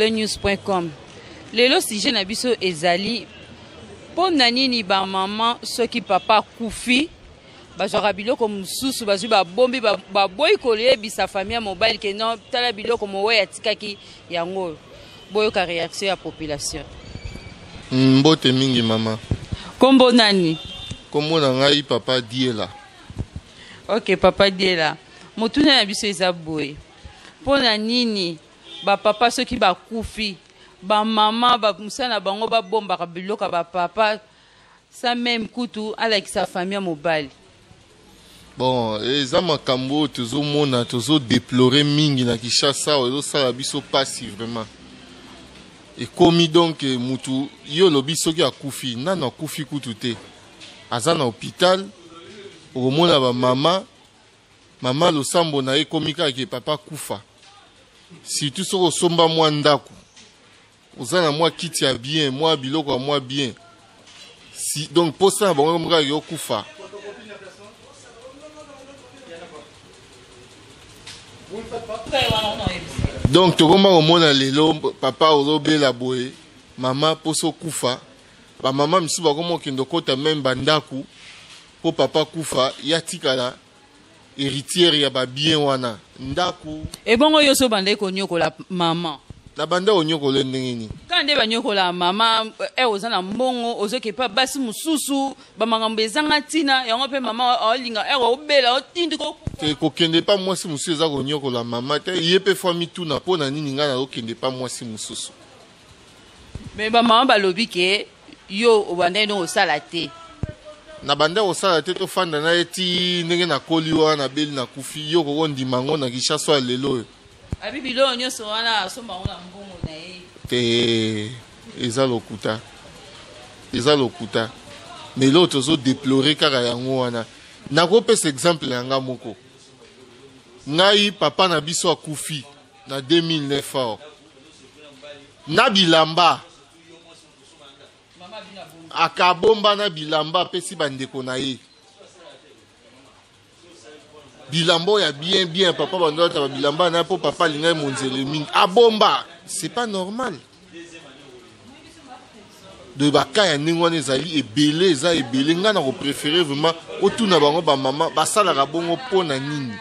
visionnews.com. Lelo sujet na biso ezali po nanini ba maman soki papa kufi bazwaka biloko mosusu bazwi babombi baboyi koyebisa famille mobile ke non tala biloko mowe atikaki yango boyoka réaction ya population. Mbote mingi mama. Kombo nani? Kombo na ngai papa Diela. Ok, papa Diela. Motuna na biso eza boye. Po na nini ba papa soki bakufi ba mama ba musana bango ba bomba ka biloko ba papa sa même kutu alakisa famille mobile. Bon, eza makambo tozomona déplorer mingi na Kinshasa ozo sala biso pasi vraiment. Et komi donc mutu yo lobi soki akufi nana akufi kutu te. Aza na hôpital omona ba mama lo sambo na ye komika ke papa kufa. Si tu soko somba mwa ndako ozana mwa kiti ya bien mwa biloko ya mwa bien. Si donc pour ça bango mga yo kufa. Donc tokoma komona lelo papa ozobela boye mama poso kufa ba mama misu bakoma kendo kota même bandaku po papa kufa ya tikala héritière ya ba bien wana ndaku et bongo yo so bande ko nyokola mama na banda onyokola ndenge ni kande banyokola mama ozana mbongo ozoke pa basi mususu ba mangambo ezanga tina yango pe mama olinga obela otindiko kokende pa mwasi mususu eza konyokola mama te ye pe fami tuna pona nini ngana okende pa mwasi mususu me ba mama balobi ke yo obande no osala te na banda osala te to fanda na eti ndenge na koli wana beli na kufi yo ko ndimango na Kinshasa lelo abi bilo nyonso wana asomba ona mbongo na ye te eza lokuta mais l'autre zo déplorer kaka yango wana nakopesa exemple yanga moko ngai papa na biso akufi na 2009 na bilamba akabomba na bilamba pesi bandeko na ye bilambo ya bien papa bandota bilamba na po papa lingai monzele mingi abomba c'est pas normal de baka ya ningwana ezali ebele nga na ko préférer vraiment otuna bango ba mama basala ka bongo pona nini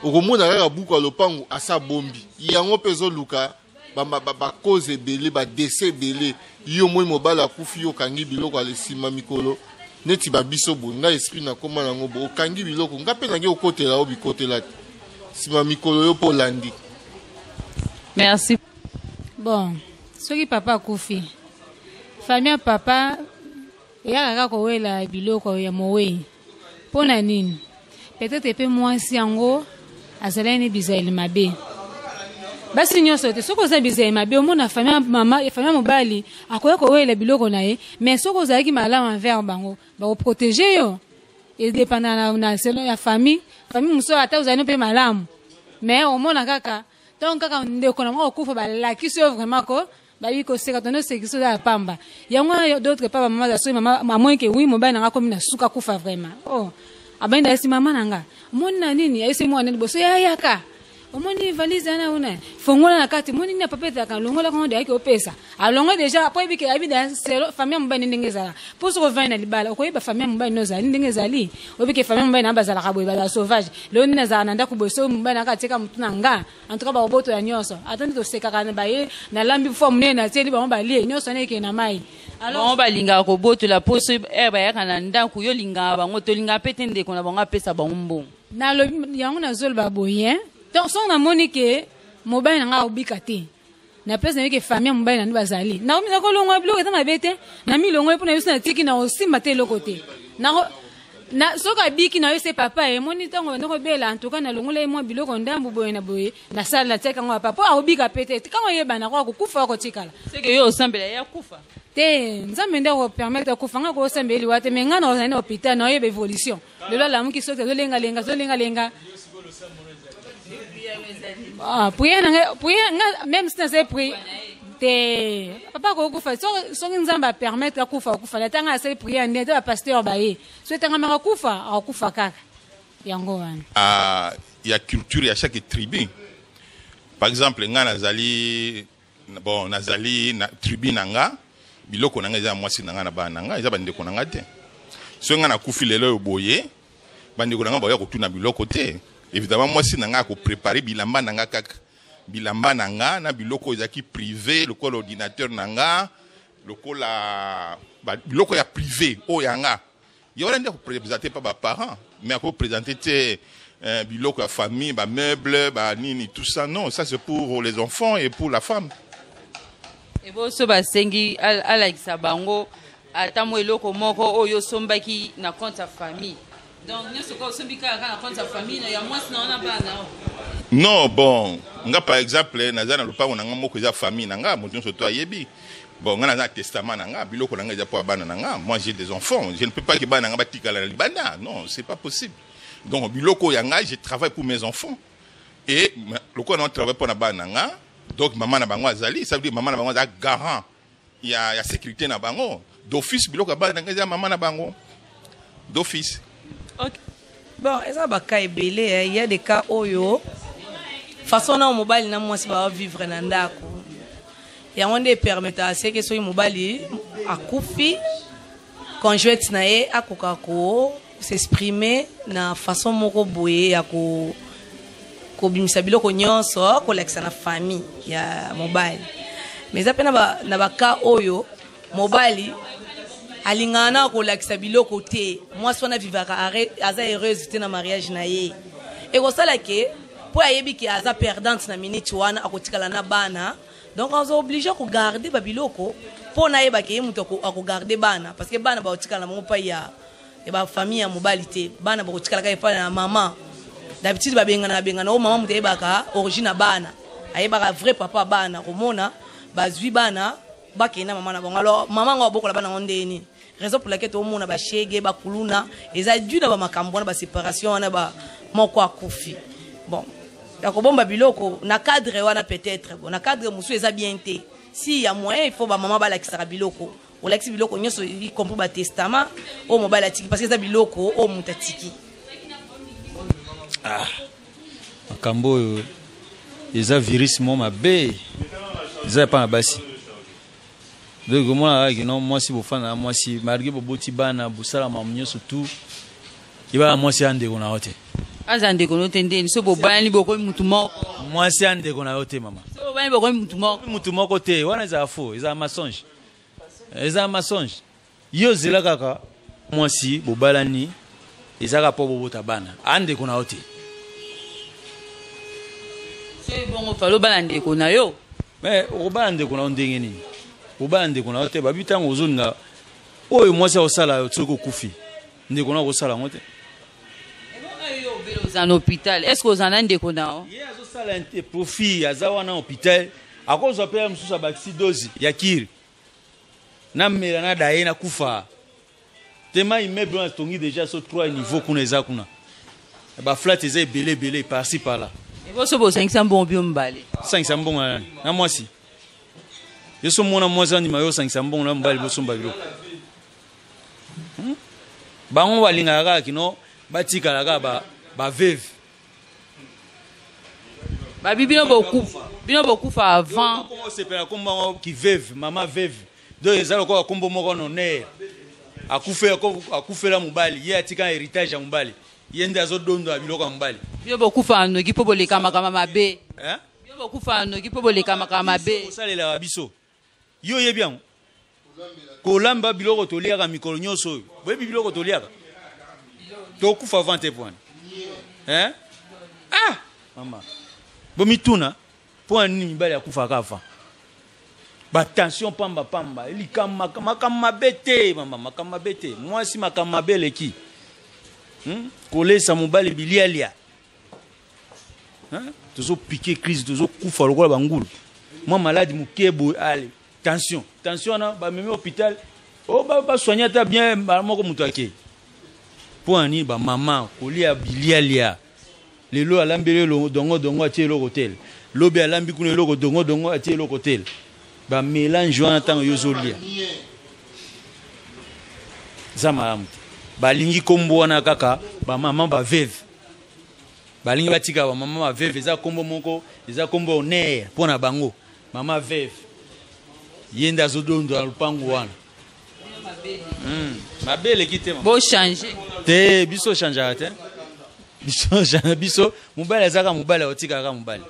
okomona kaka buku ya lopango asa bombi yango pezo luka ba cause ebele ba décès ebele yo moi mobala kufi yo kangi biloko alesima mikolo neti ba biso bo nga esprit na koma nango bo kangi biloko nga pe nangi okotela obikotela sima mikolo yo polandi. Merci. Bon, soki papa kufi famille papa ya kaka kowela biloko ya mowe pona nini peut-être pe mwasi yango azalani bizaili mabe basi nyonso te soko za bizaili mabe omona famille mama et famille mobali akoya kowela biloko na ye mais soko zaki malama envers bango ba ko protéger yo et dépendant na selon ya famille muso ata uzani pe malamu mais omona kaka donc kaka ndeko na mo kufa ba la kiso vraiment ko babi ko seka tono sekiso da pamba yango d'autres papa mama za so mama ke oui mobile na komi na suka kufa vraiment oh abenda esi mama nanga monna nini esi mwana boso yaka omoni valise na una fongola na kati moni na papeta kan longola ko ndaki opesa alongo déjà après bike abida selo famille mobile ndenge zala pour se revenir na libala okoyeba famille mobile no zali ndenge zali obike famille mobile na bazala ka boye bala sauvage lo nina za na ndako boso mobile na kateka mutu na nga en tout cas ba roboto ya nyonso atandi to seka kana baye na lambi forme ne na teli ba mobile nyonso na ke na mai alors on balinga ko boto la poso ba ya kana ndako yo linga bango to linga pete ndeko na bango pesa ba mbongo na lo yango na zol ba boye donc son amoni ke mobile nga obika te na place na ke famille mobile na bazali na omi na ko longwa biloko ta mabete na mi longwa pona yusa na tiki na osimba te lokote na soka biki na yose papa e moni tango ndoko bela en tout cas na longula mo biloko ndambu boye na boye na sala na teka ngo papa obika pete kango yeba na ko kufa ko tikala c'est que yo osambela ya kufa te nzambe ndako permettre kufa nga ko osambeli wate menga na na hôpital na yeba évolution lelo la muki sote zo lenga ah prière même si c'est prière te papa ko kufa so nzamba permettre kufa la tanga c'est prière ndete ba pasteur baye so tanga maka kufa kaka yango wana il y a culture ya chaque tribu. Par exemple ngana zali bon nazali na tribu nanga biloko nanga eza mwasi nanga na bana nanga eza bandeko nanga te so nga na kufi lelo boye bandeko nanga baya kotuna biloko te évidemment mwasi nanga ko préparer bilamba nanga kaka bilamba nanga na biloko ezaki privé lokola ordinateur nanga lokola biloko ya privé o yanga yora nde ko présenter pas ba parents mais ko présenter te biloko ya famille ba meubles ba nini tout ça non ça c'est pour les enfants et pour la femme. Et bon so ba sengi alakisa bango atamo eloko moko oyo sombaki na compte ya famille. Donc nyoso ko sombika na compte ya famille na ya mwasi na ona bana. Non bon nga par exemple nazana lopango nanga moko eza famille nanga moto nyoso to ayebi. Bon nga na testament nanga biloko nanga eza pour bana nanga. Moi j'ai des enfants, je ne peux pas que bana nanga batikala na libanda. Non, c'est pas possible. Donc biloko yanga je travaille pour mes enfants. Et loko na travaille pour na bana nanga. Donc maman na bango azali, ça veut dire maman na bango a garant. Il y a sécurité na bango. D'office biloko bana nanga maman na bango. D'office. OK. Bon, eza ba ka ebele, il y a des cas oyo façon na mobile na mwasi ba vivre na ndako. Ya onde permettre à ce que so mobile akufi conjointe na ye akoka ko s'exprimer na façon moko boye ya ko bimisa biloko nyonso ko lekisa na famille ya mobile. Mais ça pena na ba ka oyo mobile alingana ko lekisa biloko te moi so na vivaka aza heureuse te na mariage na ye et ko sala ke po ayebi ki aza perdante na minute wana akotikala na bana donc on est obligé ko garder ba biloko po na yeba ke muto ko garder bana parce que bana ba otikala mo pa ya e ba famille ya mobilité bana ba otikala ka efa na maman d'habitude ba bengana o maman muto yebaka origine bana ayebaka vrai papa bana ko mona bazwi bana bakena maman na bango alors maman ngo bokola bana ondeni raison pour laquelle tout le monde ba shege ba kuluna eza dû na ba makambo na ba séparation na ba moko akufi bon d'accord bon ba biloko na cadre wana peut-être bon na cadre musu eza bien té si ya moyen il faut ba maman ba la kisara biloko o la kisara biloko nyoso y compris ba testament o mobile tiki parce que eza biloko o mutatiki makambo eza virus mo mabe eza pa na basi. Donc moi non moi si vous fana moi si malgré boti bana busala mamunyo surtout iba moi si ande kona hote azande kono tende so bo bani boko mutu moko moi si ande kona hote mama so bani boko mutu moko te wana za faux eza mensonge yo zela kaka moi si bo balani ezaka po bota bana ande kona hote c'est bon falo balande kona yo mais o balande kona ndenge nini obande kuna ote babita ngozonga oyo mwasi osala tsoko kufi ndekona ko sala ngote yo belo za hôpital est-ce que ozana ndekona o ye azosala un profit azawa na hôpital akozo pe msusa baxidosi ya kiri na mera na daye na kufa tema immeuble on tongi déjà sur 3 niveaux kuna eza kuna ba flat eza belé par-ci par-là et vous so bo 500 bon mbale 500 bon na mwasi je suis mon amour zani mayo 500 bon na mbali bo somba bilo bango walinga ka kino batika la ka ba veuve ba bino bokufa avant comment c'est pena comme qui veuve maman veuve donc ezalo ko kombo moko no ne akufela mubali ye atika héritage ya mubali yende azodondo abiloko mubali bino bokufa no ki pobo lekama kama mabe bino bokufa no ki pobo lekama kama mabe osalela biso yo ye bien kolamba biloko toliaka mikolo nyoso boyebi biloko toliaka tokufa avant te point mama bomituna po nini mibali akufa kafa ba tension pamba elikama makama bete mama makama bete mwasi makama beleki kolesa mobali bilialia tozo piquer crise tozo kufa lokola bangulu moi malade mukebo ale tension na ba meme hôpital o ba soigner ta bien moko mutu ake po ani ba mama kolia bilialia lelo alambele lo dongo atie lo hotel lobi alambi kuna lo dongo atie lo hotel ba mélange wana tango yozolia zama amte balingi kombo wana kaka ba mama ba veuve balingi batika ba mama ba veuve eza kombo moko eza kombo honneur pona bango mama veve yenda azodondo na lupango wana mabele kite bo changer te biso changeaka te biso mobali azaka mobali otikaka mobali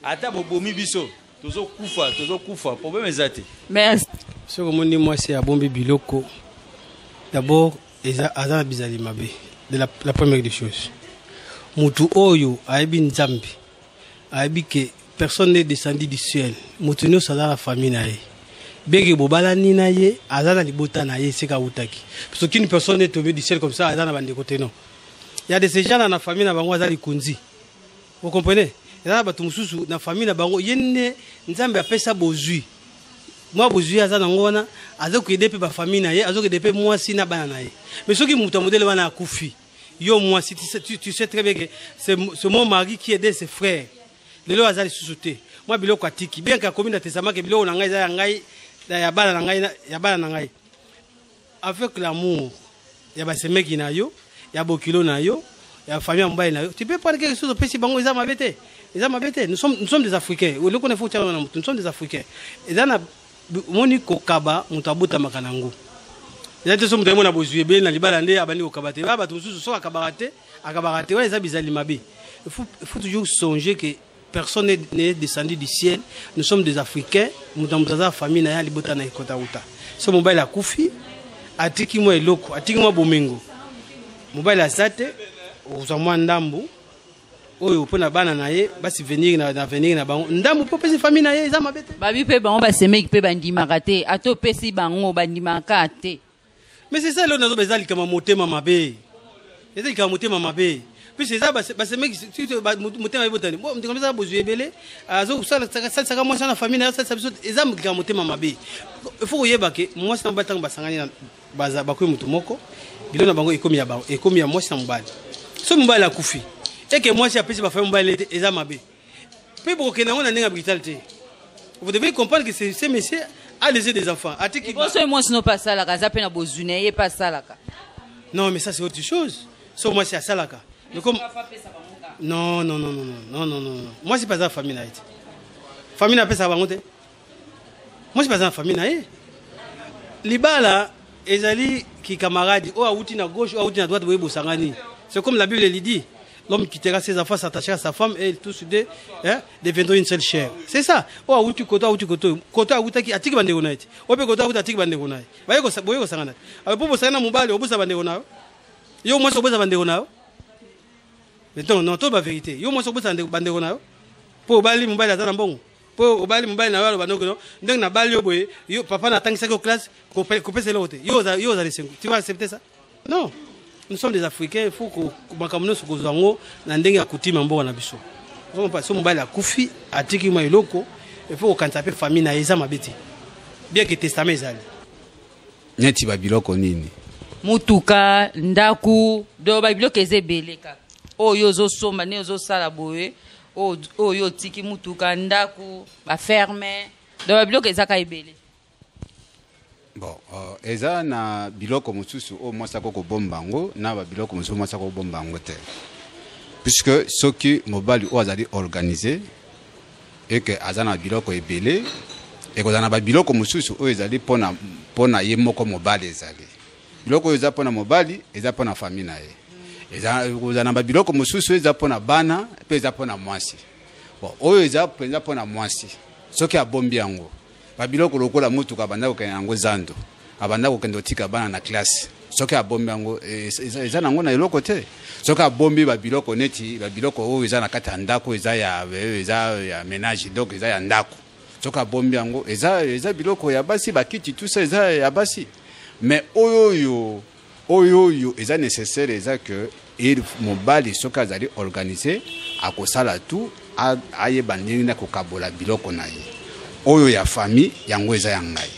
ata bobomi biso tozokufa problème eza te merci soki omoni mwasi abombi biloko d'abord aza na bizali mabe de la première des choses mutu oyo ayebi nzambe ayebi ke personne n'est descendu du ciel mutu nyonso aza na famille na ye beke bobalani na ye aza na libota na ye esika awutaki parce qu'une personne n'est tombée du ciel comme ça aza na bandeko te non il y a de ces gens na famille na bango aza likonzi vous comprenez eza na bato mosusu na famille na bango ye nde nzambe apesa bozwi mwa bozwi aza nango wana azokende mpe bafamille na ye azokende mpe mwasi na bana na ye mais soki moto ya modele wana akufi yo mwasi tu sais très bien que c'est mon mari qui aide ses frères lelo aza lisusu te mwa biloko atiki bien kakomi na testament ke biloko na ngai eza ya ngai ya bana na ngai avec l'amour ya basemeki na yo ya bokilo na yo ya famille ya mobali na yo tu peux prendre quelque chose opesi bango eza mabe te nous sommes des Africains nous sommes des Africains eza na moni kokaba moto abotamaka nango eza te so moto ayemona bozwi ebele na libala nde abandi kokaba te bato mosusu so akabaka te wana eza bizali mabe il faut toujours songer que personne n'est descendu du ciel nous sommes des Africains moto aza famille na ya libota na ekota uta so mobali akufi atiki mwa eloko atiki mwa bomengo mobali aza te ozwa mwa ndambu oyo pona bana na ye basi venir na bango ndambu po pesi famille na ye eza mabe te babi pe bango basemeki pe bandimaka te ato pesi bango bandimaka te mais c'est ça là nazo bezali kama motema mabe eza kama motema mabe puis c'est ça basemeki motema ebotani bon ndiko ça bozwe ebele azo sala moi na famille na yo ça biso eza kama motema mabe il faut yeba ke moi na batanga basangani na baza bakoy mutu moko bilo na bango ekomi ya moi na mobali so mobali akufi et que moi, si appelé ma femme, ils ont mabé. Puis pour que nous ayons une brutalité. Vous devez comprendre que ces messieurs a laissé des enfants. Moi, ce n'est pas ça, la casa peine à Bozune, et pas ça, là. Non, mais ça, c'est autre chose. Sauf moi, c'est à ça, là. Non. Moi, c'est pas ça, la famille, là. Famille n'a pas ça, moi, c'est pas ça, la famille, là. Les bas, là, ils allaient qui camarades, ou à outil à gauche, ou à outil à droite, vous voyez, c'est comme la Bible le dit. L'homme quittera ses enfants, s'attachera à sa femme et tous deux deviendront une seule chair. C'est ça. Oh, où tu koto, qui attique bande honnête. Oh, peut koto, attique bande honnête. Voyez que ça, voyez que ça. Alors pour vous savez, mon bal, au bout de bande honnête. Yo, moi, au bout de bande honnête. Mais non, tout la vérité. Yo, moi, au bout de bande honnête. Pour bali, mon bal, à bon. Pour bali, mon bal, na bande honnête. Donc, na bali, yo, papa, na tant que c'est classe, couper c'est l'autre. Yo, allez, tu vas accepter ça? Non. Nous sommes des Africains, il faut que nous soyons dans la coutume en biso. Si on a kufi, atiki ma iloko, il faut qu'on s'appelle famille na eza mabeti. Bien que testament ezali. Nyati ba biloko nini? Mutuka, ndaku, do ba biloko ezebeleka. Oyo zo somba ne zo sala boye, oyo tiki mutuka, ndaku, ba ferme, do ba biloko ezaka ebele. Bon, eza na biloko mosusu o mwasa ko bombango na ba biloko mosusu mwasa ko bombango te. Puisque soki mobali o azali organisé et que azana biloko ebele et que azana ba biloko mosusu o ezali pona ye moko mobali ezali. Biloko eza pona mobali, eza pona famille na ye. Ezana ba biloko mosusu eza pona bana, pe eza pona mwasi. Bon, oyo eza pona mwasi. Soki abombi yango babiloko lokola mutuka banda kokenda yango zando abanda kokenda tika bana na classe soki abombi yango eza nango na eloko te soki abombi babiloko neti babiloko oyo eza na kati ya ndako eza ya ménage donc eza ya ndako soki abombi yango eza biloko ya basi bakiti tout ça eza ya basi mais oyo eza nécessaire eza que il mobali soki azali organisé akosala tout ayeba ndenge na kokabola biloko na ye oyo ya famille yango eza ya ngai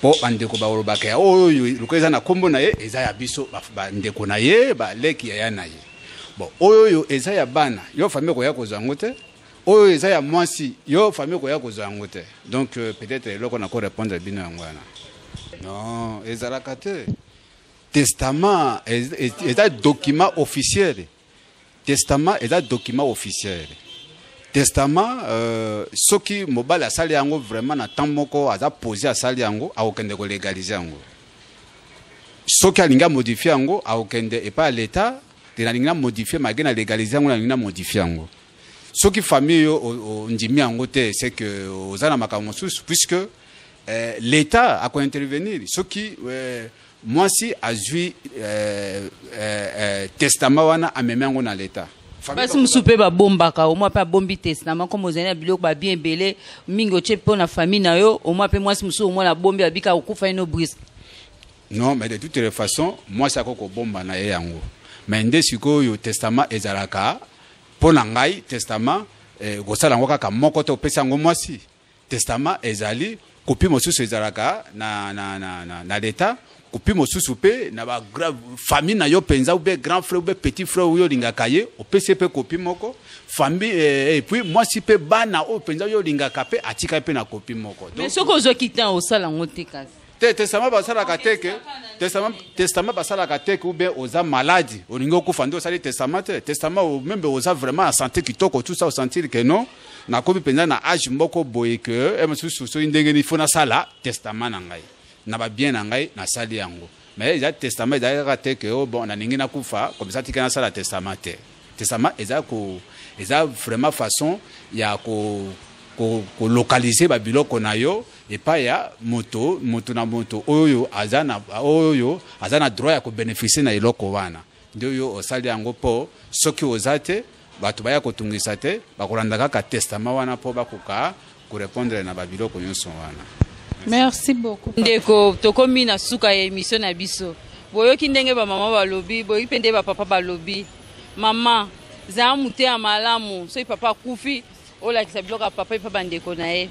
po bandeko baolobaka ya oyo luko eza na kombo na ye eza ya biso bandeko na ye baleki ya na ye bon oyo eza ya bana yo famille ko ya kozwa ngo te oyo eza ya mwasi yo famille ko ya kozwa ngo te donc peut-être eloko na ko répondre bino yango wana non ezalaka te testament est un document officiel. Testament est un document officiel. testament soki mobali asali yango vraiment na temps moko aza posé asali yango akokende ko légaliser yango soki alinga modifier yango akokende epa l'état te nalinga modifier magena légaliser yango nalinga modifier yango soki famille yo ndimi yango te c'est que ozana makambo mosusu puisque l'état a ko intervenir soki moi si azui testament wana ameme yango na l'état basi musupe ba bombaka au moins pas bombi testament comme ozana biloko ba bien belé mingo che po na famille na yo au moins pe moi si musu au moins la bombi abika okufa ino brise. Non mais de toutes les façons moi ça ko bomba na ye yango mais nde sikoyo testament ezalaka po na ngai testament gosala ngo kaka moko to pesa ngo moi si testament ezali kopi mosusu ezalaka na l'état kopi mosusu pe na ba famille na yo penza ou be grand frère ou be petit frère ou yo lingaka ye o PCP kopi moko famille et puis moi si pe bana o penza yo lingaka pe atika pe na kopi moko mais soko ozo kitan o sala ngote kasi testament basala kateke testament basala kateke ou bien oza maladie olingo kufa ndo sali testament ou même oza vraiment en santé kitoko tout ça au sentir que non na kopi penza na âge mboko boye que e mususu so ndenge ni fona sala testament na ngai na ba bien na ngai na sali yango mais ya testament da kateke o bon na ningi na kufa comme ça tika na sala testament eza vraiment façon ya ko localiser ba biloko na yo et pas ya moto na moto oyo azana droit ya ko bénéficier na iloko wana ndio yo osali yango po soki ozate bato baya ko tungisa te bakolanda kaka testament wana po bakoka ko répondre na ba biloko nyonso wana. Merci beaucoup. Ndeko tokomi na suka ya émission na biso boyoki ndenge ba mama balobi boyoki pende ba papa balobi mama za mute ya malamu so papa kufi ola kisa bloka papa ipa bandeko na ye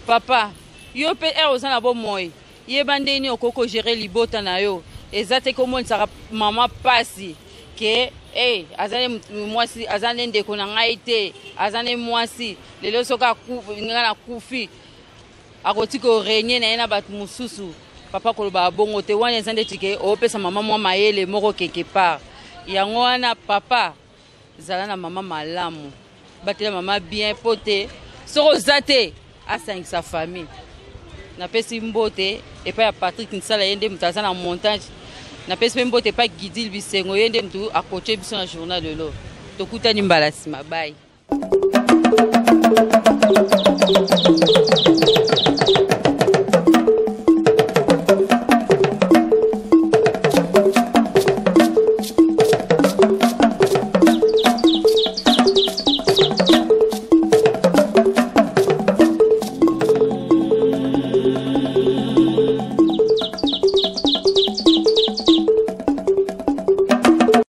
papa yo pe ozana bo moy ye bandeni okoko gérer libota na yo ezate komo nsaka mama pasi ke azane mwasi azane ndeko na ngai te azane mwasi lelo soka ngana kufi akotiko renye na yena bat mususu papa koloba bongo te wana ezande tike opesa mama mwa mayele moko quelque part yango wana papa zala na mama malamu batela mama bien pote soko zate asangisa sa famille na pesi mbote et pas Patrick Nsala yende mutaza na montage na pesi mbote pas Gidil Bisengo yende mtu akoche biso na journal de l'eau tokutani mbala sima bye.